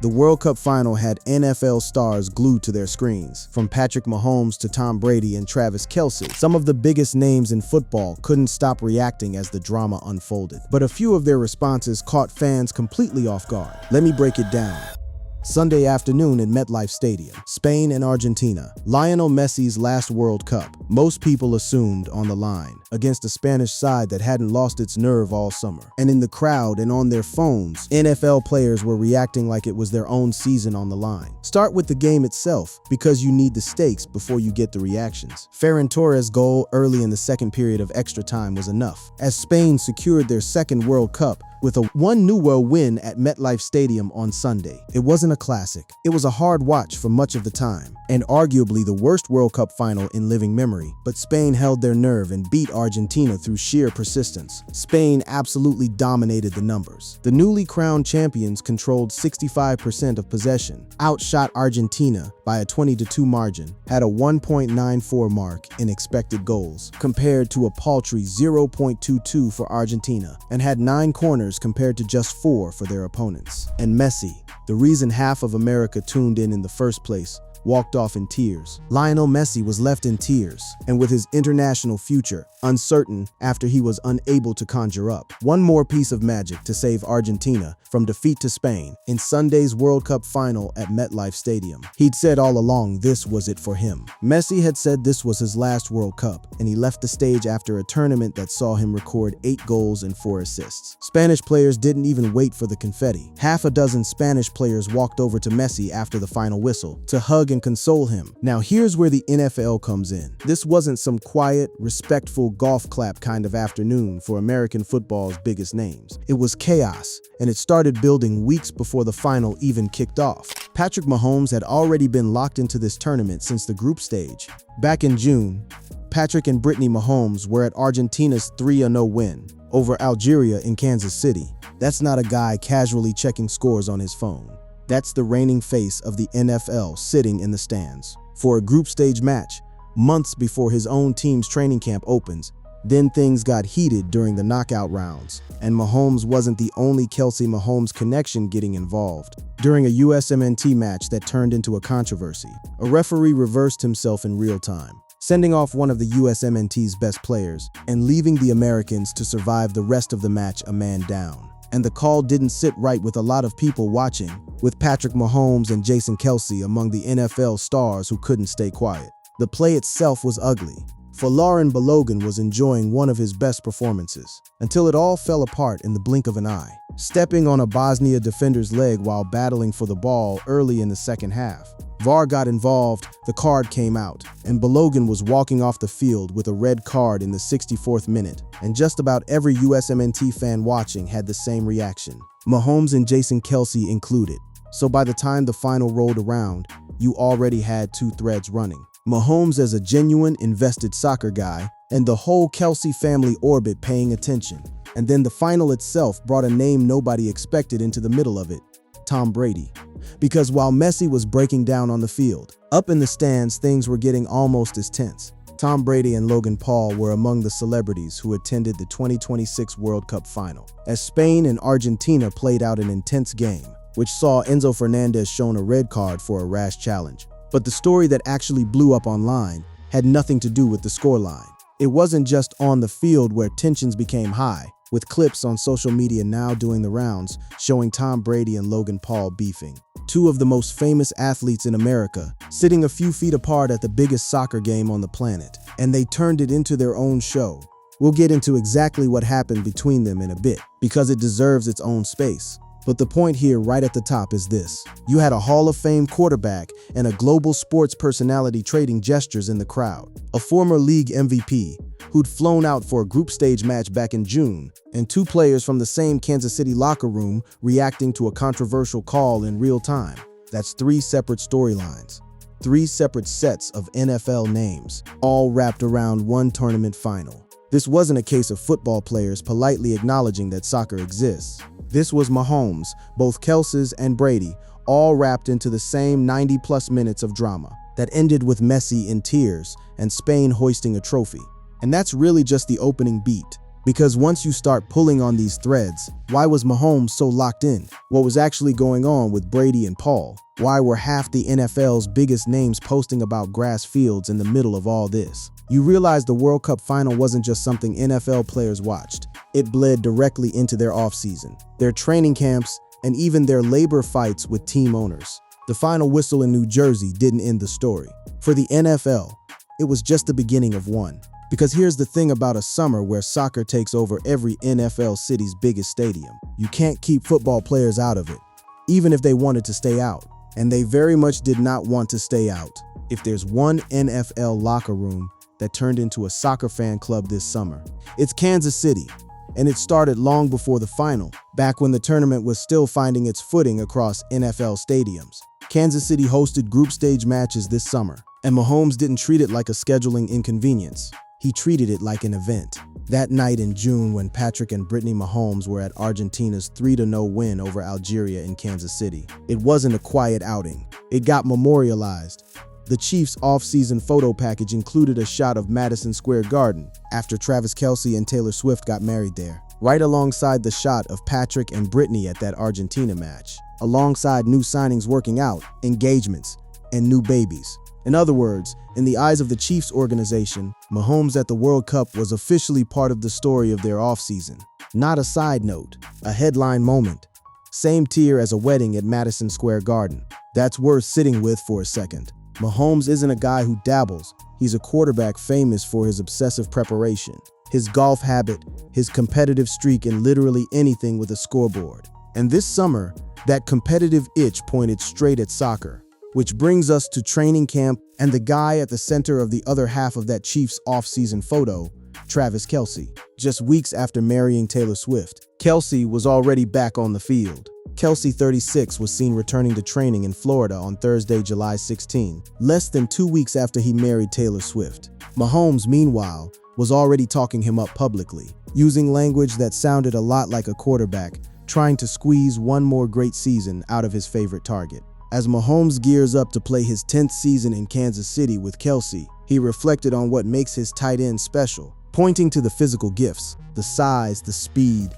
The World Cup final had NFL stars glued to their screens, from Patrick Mahomes to Tom Brady and Travis Kelce. Some of the biggest names in football couldn't stop reacting as the drama unfolded. But a few of their responses caught fans completely off guard. Let me break it down. Sunday afternoon in MetLife Stadium, Spain and Argentina. Lionel Messi's last World Cup, most people assumed on the line, against a Spanish side that hadn't lost its nerve all summer. And in the crowd and on their phones, NFL players were reacting like it was their own season on the line. Start with the game itself, because you need the stakes before you get the reactions. Ferran Torres' goal early in the second period of extra time was enough, as Spain secured their second World Cup with a 1-0 win at MetLife Stadium on Sunday. It wasn't a classic. It was a hard watch for much of the time, and arguably the worst World Cup final in living memory. But Spain held their nerve and beat Argentina through sheer persistence. Spain absolutely dominated the numbers. The newly crowned champions controlled 65% of possession, outshot Argentina by a 20-2 margin, had a 1.94 mark in expected goals, compared to a paltry 0.22 for Argentina, and had 9 corners compared to just 4 for their opponents. And Messi, the reason half of America tuned in the first place, walked off in tears. Lionel Messi was left in tears, and with his international future uncertain after he was unable to conjure up one more piece of magic to save Argentina from defeat to Spain in Sunday's World Cup final at MetLife Stadium. He'd said all along this was it for him. Messi had said this was his last World Cup, and he left the stage after a tournament that saw him record 8 goals and 4 assists. Spanish players didn't even wait for the confetti. Half a dozen Spanish players walked over to Messi after the final whistle to hug and console him. Now here's where the NFL comes in. This wasn't some quiet, respectful golf clap kind of afternoon for American football's biggest names. It was chaos, and it started building weeks before the final even kicked off. Patrick Mahomes had already been locked into this tournament since the group stage. Back in June, Patrick and Brittany Mahomes were at Argentina's 3-0 win over Algeria in Kansas City. That's not a guy casually checking scores on his phone. That's the reigning face of the NFL sitting in the stands for a group stage match months before his own team's training camp opens. Then things got heated during the knockout rounds, and Mahomes wasn't the only Kelce-Mahomes connection getting involved. During a USMNT match that turned into a controversy, a referee reversed himself in real time, sending off one of the USMNT's best players and leaving the Americans to survive the rest of the match a man down. And the call didn't sit right with a lot of people watching, with Patrick Mahomes and Jason Kelce among the NFL stars who couldn't stay quiet. The play itself was ugly, for Lauren Balogun was enjoying one of his best performances, until it all fell apart in the blink of an eye. Stepping on a Bosnia defender's leg while battling for the ball early in the second half, VAR got involved, the card came out, and Balogun was walking off the field with a red card in the 64th minute, and just about every USMNT fan watching had the same reaction, Mahomes and Jason Kelce included. So by the time the final rolled around, you already had 2 threads running. Mahomes as a genuine, invested soccer guy, and the whole Kelce family orbit paying attention. And then the final itself brought a name nobody expected into the middle of it, Tom Brady. Because while Messi was breaking down on the field, up in the stands things were getting almost as tense. Tom Brady and Logan Paul were among the celebrities who attended the 2026 World Cup final, as Spain and Argentina played out an intense game, which saw Enzo Fernandez shown a red card for a rash challenge. But the story that actually blew up online had nothing to do with the scoreline. It wasn't just on the field where tensions became high, with clips on social media now doing the rounds showing Tom Brady and Logan Paul beefing. 2 of the most famous athletes in America, sitting a few feet apart at the biggest soccer game on the planet, and they turned it into their own show. We'll get into exactly what happened between them in a bit, because it deserves its own space. But the point here right at the top is this. You had a Hall of Fame quarterback and a global sports personality trading gestures in the crowd. A former league MVP who'd flown out for a group stage match back in June, and 2 players from the same Kansas City locker room reacting to a controversial call in real time. That's 3 separate storylines, 3 separate sets of NFL names, all wrapped around one tournament final. This wasn't a case of football players politely acknowledging that soccer exists. This was Mahomes, both Kelce's and Brady, all wrapped into the same 90-plus minutes of drama that ended with Messi in tears and Spain hoisting a trophy. And that's really just the opening beat. Because once you start pulling on these threads, why was Mahomes so locked in? What was actually going on with Brady and Paul? Why were half the NFL's biggest names posting about grass fields in the middle of all this? You realize the World Cup final wasn't just something NFL players watched. It bled directly into their offseason, their training camps, and even their labor fights with team owners. The final whistle in New Jersey didn't end the story. For the NFL, it was just the beginning of one. Because here's the thing about a summer where soccer takes over every NFL city's biggest stadium. You can't keep football players out of it, even if they wanted to stay out. And they very much did not want to stay out. If there's one NFL locker room that turned into a soccer fan club this summer, it's Kansas City. And it started long before the final, back when the tournament was still finding its footing across NFL stadiums. Kansas City hosted group stage matches this summer, and Mahomes didn't treat it like a scheduling inconvenience. He treated it like an event. That night in June, when Patrick and Brittany Mahomes were at Argentina's 3-0 win over Algeria in Kansas City, it wasn't a quiet outing. It got memorialized. The Chiefs' off-season photo package included a shot of Madison Square Garden after Travis Kelce and Taylor Swift got married there, right alongside the shot of Patrick and Brittany at that Argentina match, alongside new signings working out, engagements, and new babies. In other words, in the eyes of the Chiefs organization, Mahomes at the World Cup was officially part of the story of their offseason. Not a side note, a headline moment. Same tier as a wedding at Madison Square Garden. That's worth sitting with for a second. Mahomes isn't a guy who dabbles. He's a quarterback famous for his obsessive preparation, his golf habit, his competitive streak in literally anything with a scoreboard. And this summer, that competitive itch pointed straight at soccer. Which brings us to training camp and the guy at the center of the other half of that Chiefs off-season photo, Travis Kelce. Just weeks after marrying Taylor Swift, Kelce was already back on the field. Kelce, 36, was seen returning to training in Florida on Thursday, July 16, less than 2 weeks after he married Taylor Swift. Mahomes, meanwhile, was already talking him up publicly, using language that sounded a lot like a quarterback trying to squeeze one more great season out of his favorite target. As Mahomes gears up to play his 10th season in Kansas City with Kelce, he reflected on what makes his tight end special, pointing to the physical gifts, the size, the speed,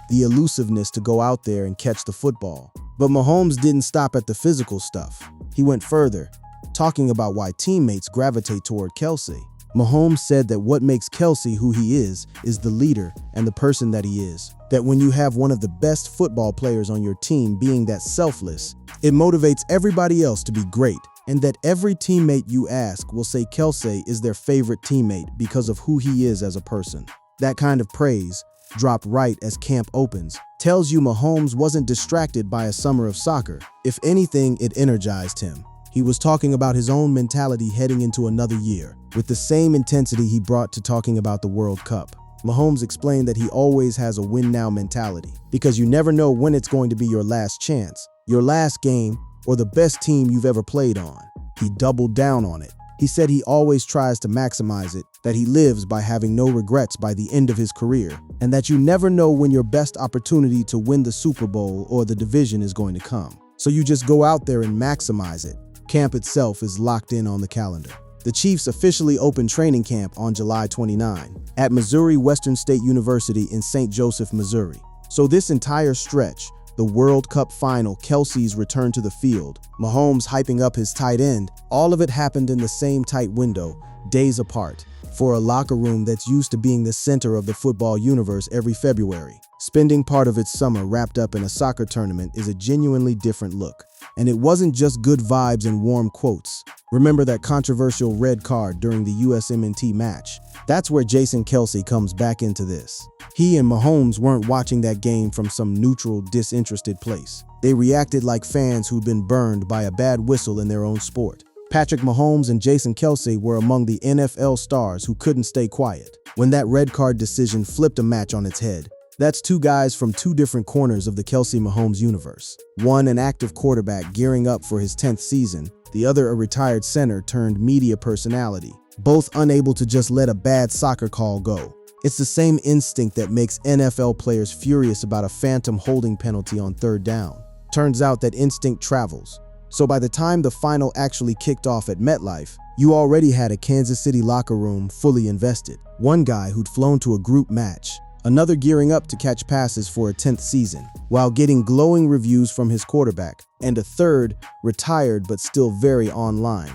the elusiveness to go out there and catch the football. But Mahomes didn't stop at the physical stuff. He went further, talking about why teammates gravitate toward Kelce. Mahomes said that what makes Kelce who he is the leader and the person that he is. That when you have one of the best football players on your team being that selfless, it motivates everybody else to be great. And that every teammate you ask will say Kelce is their favorite teammate because of who he is as a person. That kind of praise, dropped right as camp opens, tells you Mahomes wasn't distracted by a summer of soccer. If anything, it energized him. He was talking about his own mentality heading into another year, with the same intensity he brought to talking about the World Cup. Mahomes explained that he always has a win-now mentality, because you never know when it's going to be your last chance, your last game, or the best team you've ever played on. He doubled down on it. He said he always tries to maximize it, that he lives by having no regrets by the end of his career, and that you never know when your best opportunity to win the Super Bowl or the division is going to come. So you just go out there and maximize it. Camp itself is locked in on the calendar. The Chiefs officially opened training camp on July 29 at Missouri Western State University in St. Joseph, Missouri. So this entire stretch, the World Cup final, Kelce's return to the field, Mahomes hyping up his tight end, all of it happened in the same tight window, days apart, for a locker room that's used to being the center of the football universe every February. Spending part of its summer wrapped up in a soccer tournament is a genuinely different look. And it wasn't just good vibes and warm quotes. Remember that controversial red card during the USMNT match? That's where Jason Kelce comes back into this. He and Mahomes weren't watching that game from some neutral, disinterested place. They reacted like fans who'd been burned by a bad whistle in their own sport. Patrick Mahomes and Jason Kelce were among the NFL stars who couldn't stay quiet when that red card decision flipped a match on its head. That's two guys from two different corners of the Kelce-Mahomes universe. One an active quarterback gearing up for his 10th season, the other a retired center turned media personality, both unable to just let a bad soccer call go. It's the same instinct that makes NFL players furious about a phantom holding penalty on third down. Turns out that instinct travels. So by the time the final actually kicked off at MetLife, you already had a Kansas City locker room fully invested. One guy who'd flown to a group match, another gearing up to catch passes for a 10th season, while getting glowing reviews from his quarterback, and a third, retired but still very online,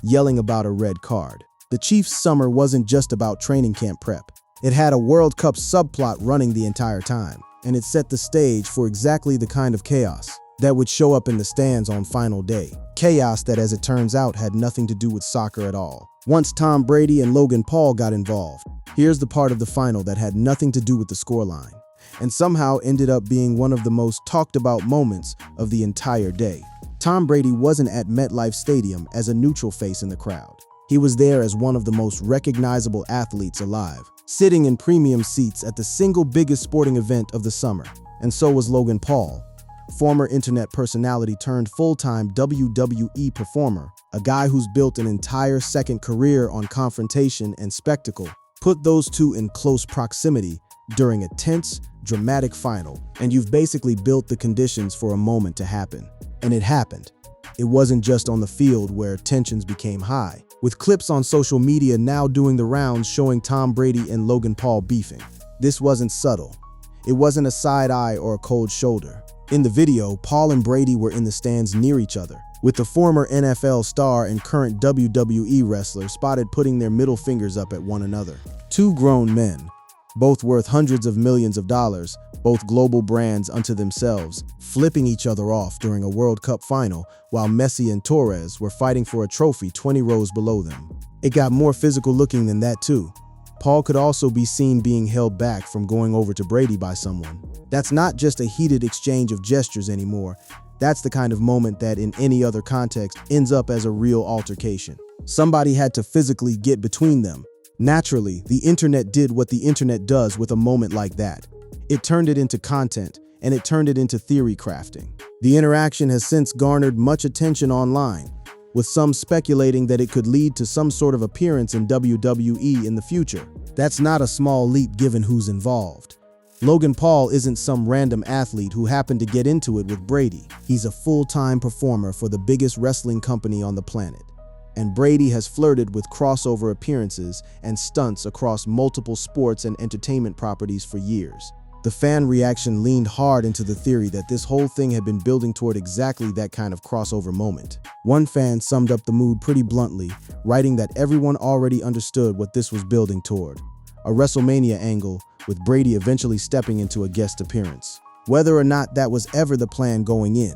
yelling about a red card. The Chiefs' summer wasn't just about training camp prep. It had a World Cup subplot running the entire time, and it set the stage for exactly the kind of chaos that would show up in the stands on final day. Chaos that, as it turns out, had nothing to do with soccer at all. Once Tom Brady and Logan Paul got involved, here's the part of the final that had nothing to do with the scoreline, and somehow ended up being one of the most talked about moments of the entire day. Tom Brady wasn't at MetLife Stadium as a neutral face in the crowd. He was there as one of the most recognizable athletes alive, sitting in premium seats at the single biggest sporting event of the summer. And so was Logan Paul, former internet personality turned full-time WWE performer, a guy who's built an entire second career on confrontation and spectacle. Put those two in close proximity during a tense, dramatic final, and you've basically built the conditions for a moment to happen. And it happened. It wasn't just on the field where tensions became high, with clips on social media now doing the rounds showing Tom Brady and Logan Paul beefing. This wasn't subtle. It wasn't a side eye or a cold shoulder. In the video, Paul and Brady were in the stands near each other, with the former NFL star and current WWE wrestler spotted putting their middle fingers up at one another. Two grown men, both worth hundreds of millions of dollars, both global brands unto themselves, flipping each other off during a World Cup final while Messi and Torres were fighting for a trophy 20 rows below them. It got more physical looking than that too. Paul could also be seen being held back from going over to Brady by someone. That's not just a heated exchange of gestures anymore. That's the kind of moment that in any other context ends up as a real altercation. Somebody had to physically get between them. Naturally, the internet did what the internet does with a moment like that. It turned it into content, and it turned it into theory crafting. The interaction has since garnered much attention online, with some speculating that it could lead to some sort of appearance in WWE in the future. That's not a small leap given who's involved. Logan Paul isn't some random athlete who happened to get into it with Brady. He's a full-time performer for the biggest wrestling company on the planet. And Brady has flirted with crossover appearances and stunts across multiple sports and entertainment properties for years. The fan reaction leaned hard into the theory that this whole thing had been building toward exactly that kind of crossover moment. One fan summed up the mood pretty bluntly, writing that everyone already understood what this was building toward: a WrestleMania angle, with Brady eventually stepping into a guest appearance. Whether or not that was ever the plan going in,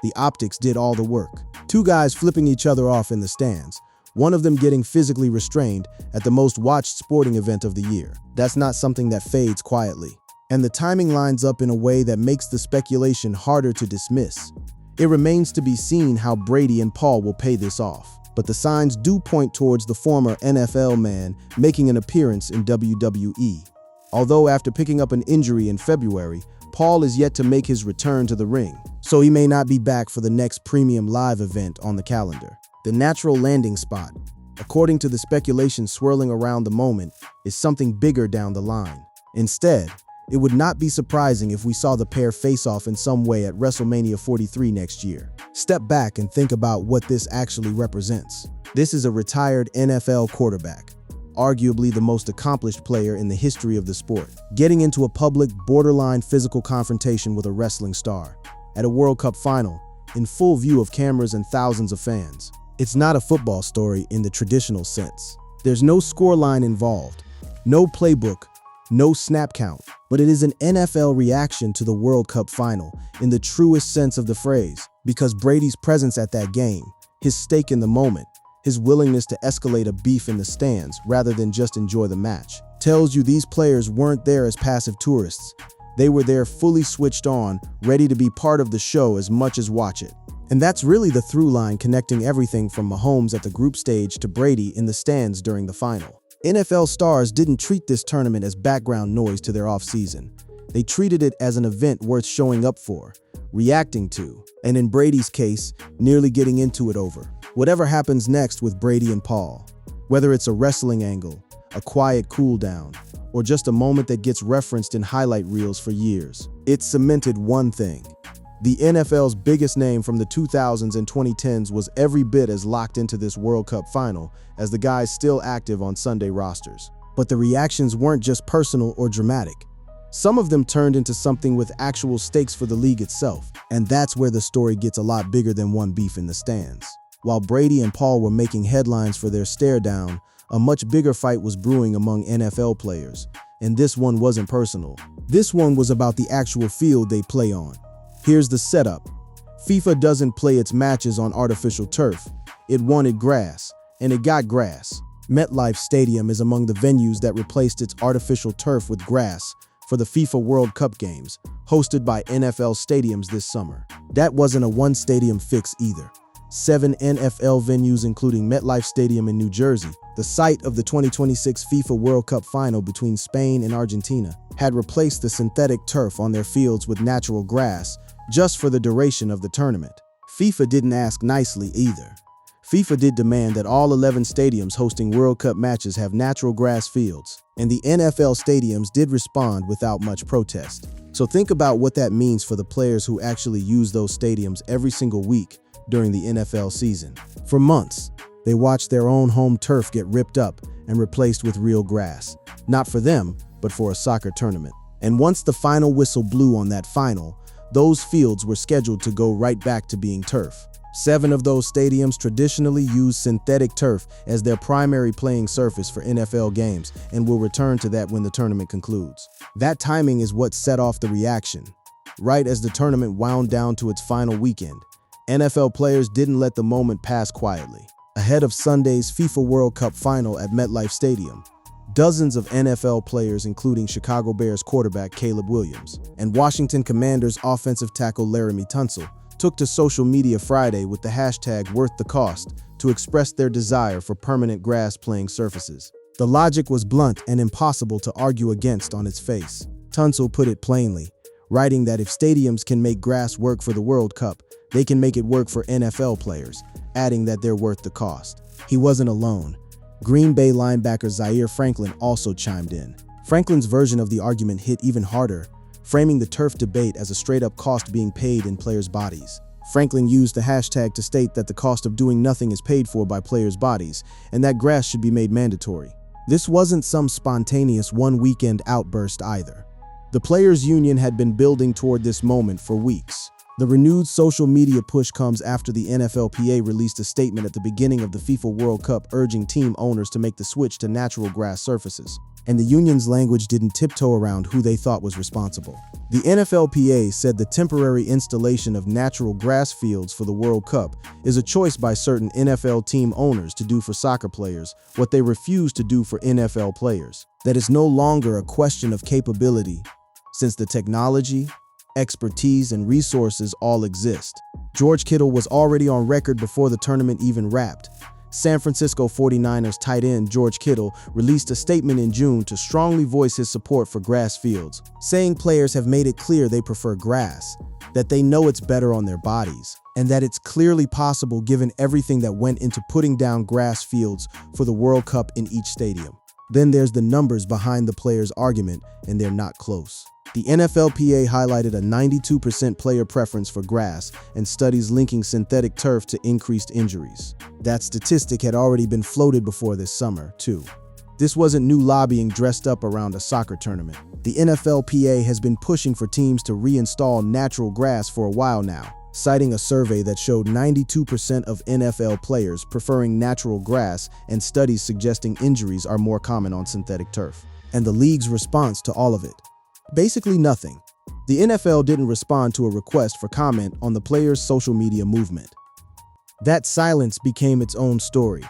the optics did all the work. Two guys flipping each other off in the stands, one of them getting physically restrained at the most watched sporting event of the year. That's not something that fades quietly. And the timing lines up in a way that makes the speculation harder to dismiss. It remains to be seen how Brady and Paul will pay this off, but the signs do point towards the former NFL man making an appearance in WWE. Although after picking up an injury in February, Paul is yet to make his return to the ring, so he may not be back for the next premium live event on the calendar. The natural landing spot, according to the speculation swirling around the moment, is something bigger down the line. Instead, it would not be surprising if we saw the pair face off in some way at WrestleMania 43 next year. Step back and think about what this actually represents. This is a retired NFL quarterback, arguably the most accomplished player in the history of the sport, getting into a public, borderline physical confrontation with a wrestling star at a World Cup final in full view of cameras and thousands of fans. It's not a football story in the traditional sense. There's no scoreline involved, no playbook, no snap count, but it is an NFL reaction to the World Cup final in the truest sense of the phrase, because Brady's presence at that game, his stake in the moment, his willingness to escalate a beef in the stands rather than just enjoy the match, tells you these players weren't there as passive tourists. They were there fully switched on, ready to be part of the show as much as watch it. And that's really the through line connecting everything from Mahomes at the group stage to Brady in the stands during the final. NFL stars didn't treat this tournament as background noise to their offseason. They treated it as an event worth showing up for, reacting to, and in Brady's case, nearly getting into it over. Whatever happens next with Brady and Paul, whether it's a wrestling angle, a quiet cool down, or just a moment that gets referenced in highlight reels for years, it cemented one thing. The NFL's biggest name from the 2000s and 2010s was every bit as locked into this World Cup final as the guys still active on Sunday rosters. But the reactions weren't just personal or dramatic. Some of them turned into something with actual stakes for the league itself. And that's where the story gets a lot bigger than one beef in the stands. While Brady and Paul were making headlines for their stare down, a much bigger fight was brewing among NFL players. And this one wasn't personal. This one was about the actual field they play on. Here's the setup. FIFA doesn't play its matches on artificial turf. It wanted grass, and it got grass. MetLife Stadium is among the venues that replaced its artificial turf with grass for the FIFA World Cup games, hosted by NFL stadiums this summer. That wasn't a one-stadium fix either. 7 NFL venues, including MetLife Stadium in New Jersey, the site of the 2026 FIFA World Cup final between Spain and Argentina, had replaced the synthetic turf on their fields with natural grass just for the duration of the tournament. FIFA didn't ask nicely either. FIFA did demand that all 11 stadiums hosting World Cup matches have natural grass fields, and the NFL stadiums did respond without much protest. So think about what that means for the players who actually use those stadiums every single week during the NFL season. For months, they watched their own home turf get ripped up and replaced with real grass. Not for them, but for a soccer tournament. And once the final whistle blew on that final, those fields were scheduled to go right back to being turf. 7 of those stadiums traditionally use synthetic turf as their primary playing surface for NFL games and will return to that when the tournament concludes. That timing is what set off the reaction. Right as the tournament wound down to its final weekend, NFL players didn't let the moment pass quietly. Ahead of Sunday's FIFA World Cup final at MetLife Stadium, dozens of NFL players, including Chicago Bears quarterback Caleb Williams and Washington Commanders offensive tackle Laramie Tunsil, took to social media Friday with the hashtag #WorthTheCost to express their desire for permanent grass playing surfaces. The logic was blunt and impossible to argue against on its face. Tunsil put it plainly, writing that if stadiums can make grass work for the World Cup, they can make it work for NFL players, adding that they're worth the cost. He wasn't alone. Green Bay linebacker Zaire Franklin also chimed in. Franklin's version of the argument hit even harder, framing the turf debate as a straight-up cost being paid in players' bodies. Franklin used the hashtag to state that the cost of doing nothing is paid for by players' bodies, and that grass should be made mandatory. This wasn't some spontaneous one-weekend outburst either. The Players' Union had been building toward this moment for weeks. The renewed social media push comes after the NFLPA released a statement at the beginning of the FIFA World Cup urging team owners to make the switch to natural grass surfaces. And the union's language didn't tiptoe around who they thought was responsible. The NFLPA said the temporary installation of natural grass fields for the World Cup is a choice by certain NFL team owners to do for soccer players what they refuse to do for NFL players. That is no longer a question of capability, since the technology, expertise, and resources all exist. George Kittle was already on record before the tournament even wrapped. San Francisco 49ers tight end George Kittle released a statement in June to strongly voice his support for grass fields, saying players have made it clear they prefer grass, that they know it's better on their bodies, and that it's clearly possible given everything that went into putting down grass fields for the World Cup in each stadium. Then there's the numbers behind the players' argument, and they're not close. The NFLPA highlighted a 92% player preference for grass and studies linking synthetic turf to increased injuries. That statistic had already been floated before this summer, too. This wasn't new lobbying dressed up around a soccer tournament. The NFLPA has been pushing for teams to reinstall natural grass for a while now, citing a survey that showed 92% of NFL players preferring natural grass and studies suggesting injuries are more common on synthetic turf. And the league's response to all of it? Basically nothing. The NFL didn't respond to a request for comment on the players' social media movement. That silence became its own story.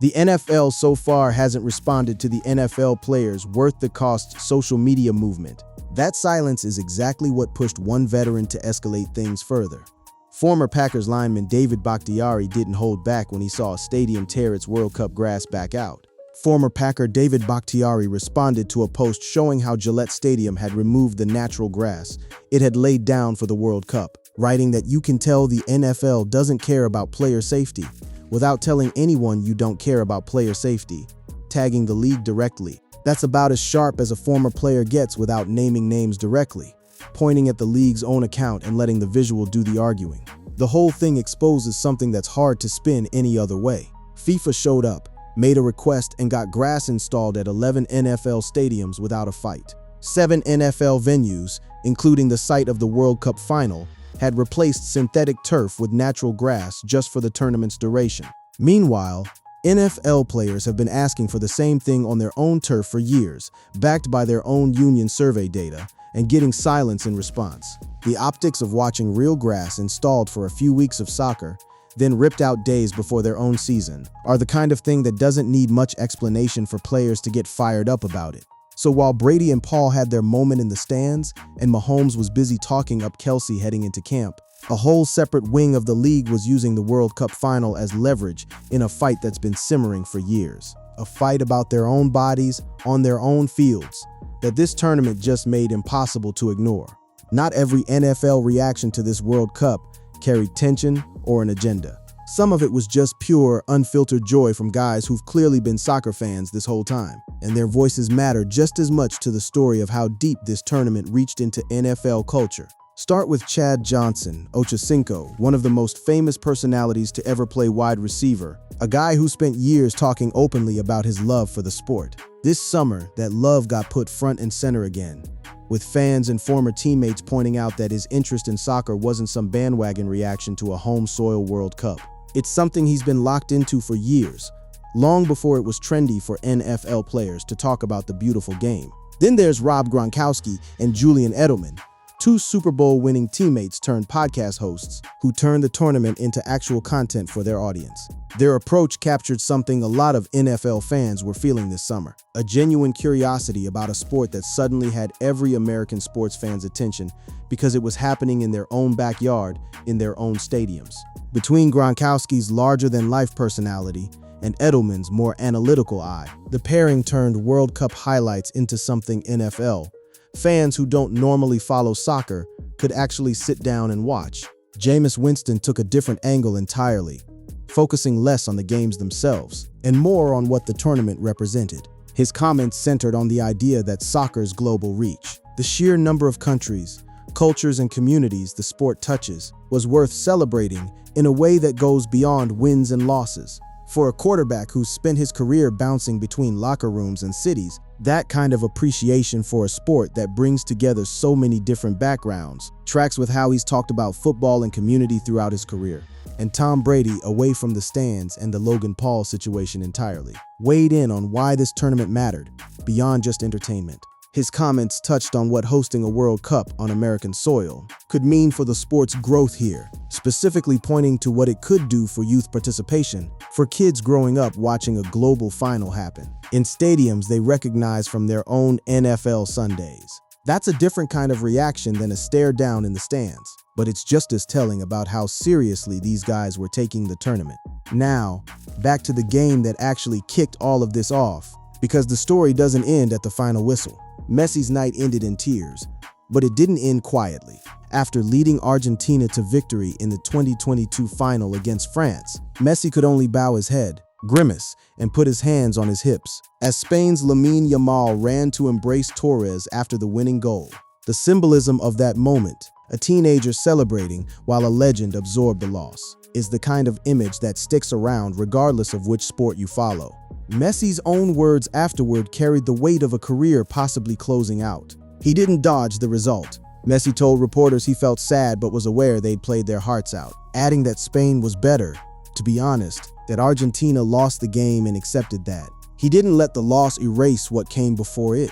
The NFL so far hasn't responded to the NFL players' worth the cost social media movement. That silence is exactly what pushed one veteran to escalate things further. Former Packers lineman David Bakhtiari didn't hold back when he saw a stadium tear its World Cup grass back out. Former Packer David Bakhtiari responded to a post showing how Gillette Stadium had removed the natural grass it had laid down for the World Cup, writing that you can tell the NFL doesn't care about player safety without telling anyone you don't care about player safety, tagging the league directly. That's about as sharp as a former player gets without naming names directly, pointing at the league's own account and letting the visual do the arguing. The whole thing exposes something that's hard to spin any other way. FIFA showed up, made a request, and got grass installed at 11 NFL stadiums without a fight. 7 NFL venues, including the site of the World Cup final, had replaced synthetic turf with natural grass just for the tournament's duration. Meanwhile, NFL players have been asking for the same thing on their own turf for years, backed by their own union survey data, and getting silence in response. The optics of watching real grass installed for a few weeks of soccer, then ripped out days before their own season, are the kind of thing that doesn't need much explanation for players to get fired up about it. So while Brady and Paul had their moment in the stands, and Mahomes was busy talking up Kelsey heading into camp, a whole separate wing of the league was using the World Cup final as leverage in a fight that's been simmering for years. A fight about their own bodies, on their own fields, that this tournament just made impossible to ignore. Not every NFL reaction to this World Cup carried tension or an agenda. Some of it was just pure, unfiltered joy from guys who've clearly been soccer fans this whole time, and their voices matter just as much to the story of how deep this tournament reached into NFL culture. Start with Chad Johnson, Ochocinco, one of the most famous personalities to ever play wide receiver, a guy who spent years talking openly about his love for the sport. This summer, that love got put front and center again, with fans and former teammates pointing out that his interest in soccer wasn't some bandwagon reaction to a home soil World Cup. It's something he's been locked into for years, long before it was trendy for NFL players to talk about the beautiful game. Then there's Rob Gronkowski and Julian Edelman, 2 Super Bowl winning teammates turned podcast hosts who turned the tournament into actual content for their audience. Their approach captured something a lot of NFL fans were feeling this summer: a genuine curiosity about a sport that suddenly had every American sports fan's attention because it was happening in their own backyard, in their own stadiums. Between Gronkowski's larger-than-life personality and Edelman's more analytical eye, the pairing turned World Cup highlights into something NFL fans who don't normally follow soccer could actually sit down and watch. Jameis Winston took a different angle entirely, focusing less on the games themselves and more on what the tournament represented. His comments centered on the idea that soccer's global reach, the sheer number of countries, cultures, and communities the sport touches, was worth celebrating in a way that goes beyond wins and losses. For a quarterback who's spent his career bouncing between locker rooms and cities, that kind of appreciation for a sport that brings together so many different backgrounds tracks with how he's talked about football and community throughout his career. And Tom Brady, away from the stands and the Logan Paul situation entirely, weighed in on why this tournament mattered, beyond just entertainment. His comments touched on what hosting a World Cup on American soil could mean for the sport's growth here, specifically pointing to what it could do for youth participation, for kids growing up watching a global final happen in stadiums they recognize from their own NFL Sundays. That's a different kind of reaction than a stare down in the stands, but it's just as telling about how seriously these guys were taking the tournament. Now, back to the game that actually kicked all of this off, because the story doesn't end at the final whistle. Messi's night ended in tears, but it didn't end quietly. After leading Argentina to victory in the 2022 final against France, Messi could only bow his head, grimace, and put his hands on his hips as Spain's Lamine Yamal ran to embrace Torres after the winning goal. The symbolism of that moment, a teenager celebrating while a legend absorbed the loss, is the kind of image that sticks around regardless of which sport you follow. Messi's own words afterward carried the weight of a career possibly closing out. He didn't dodge the result. Messi told reporters he felt sad but was aware they'd played their hearts out, adding that Spain was better, to be honest, that Argentina lost the game and accepted that. He didn't let the loss erase what came before it,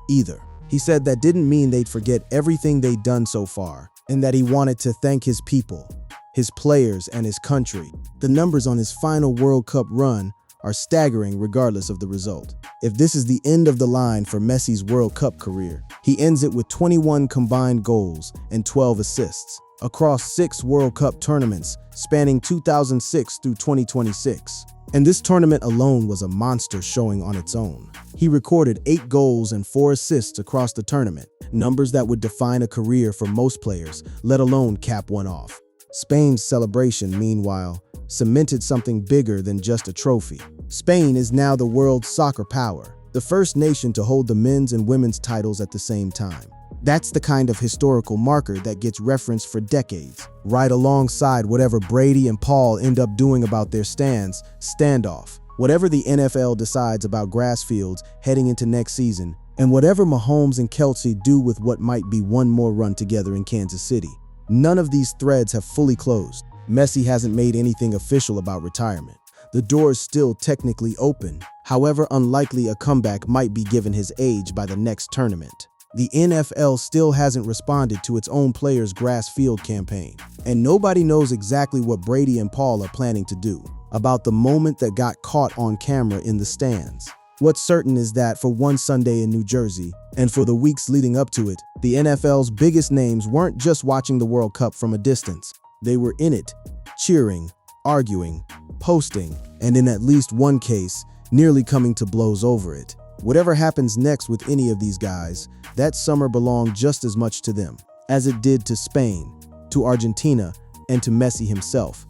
either. He said that didn't mean they'd forget everything they'd done so far, and that he wanted to thank his people, his players, and his country. The numbers on his final World Cup run are staggering regardless of the result. If this is the end of the line for Messi's World Cup career, he ends it with 21 combined goals and 12 assists across 6 World Cup tournaments spanning 2006 through 2026. And this tournament alone was a monster showing on its own. He recorded 8 goals and 4 assists across the tournament, numbers that would define a career for most players, let alone cap one off. Spain's celebration, meanwhile, cemented something bigger than just a trophy. Spain is now the world's soccer power, the first nation to hold the men's and women's titles at the same time. That's the kind of historical marker that gets referenced for decades, right alongside whatever Brady and Paul end up doing about their standoff. Whatever the NFL decides about grass fields heading into next season, And whatever Mahomes and Kelsey do with what might be one more run together in Kansas City, none of these threads have fully closed. Messi hasn't made anything official about retirement. The door is still technically open. However unlikely a comeback might be given his age by the next tournament. The NFL still hasn't responded to its own players' grass field campaign, and nobody knows exactly what Brady and Paul are planning to do about the moment that got caught on camera in the stands. What's certain is that for one Sunday in New Jersey, and for the weeks leading up to it, the NFL's biggest names weren't just watching the World Cup from a distance. They were in it, cheering, arguing, posting, and in at least one case, nearly coming to blows over it. Whatever happens next with any of these guys, that summer belonged just as much to them as it did to Spain, to Argentina, and to Messi himself.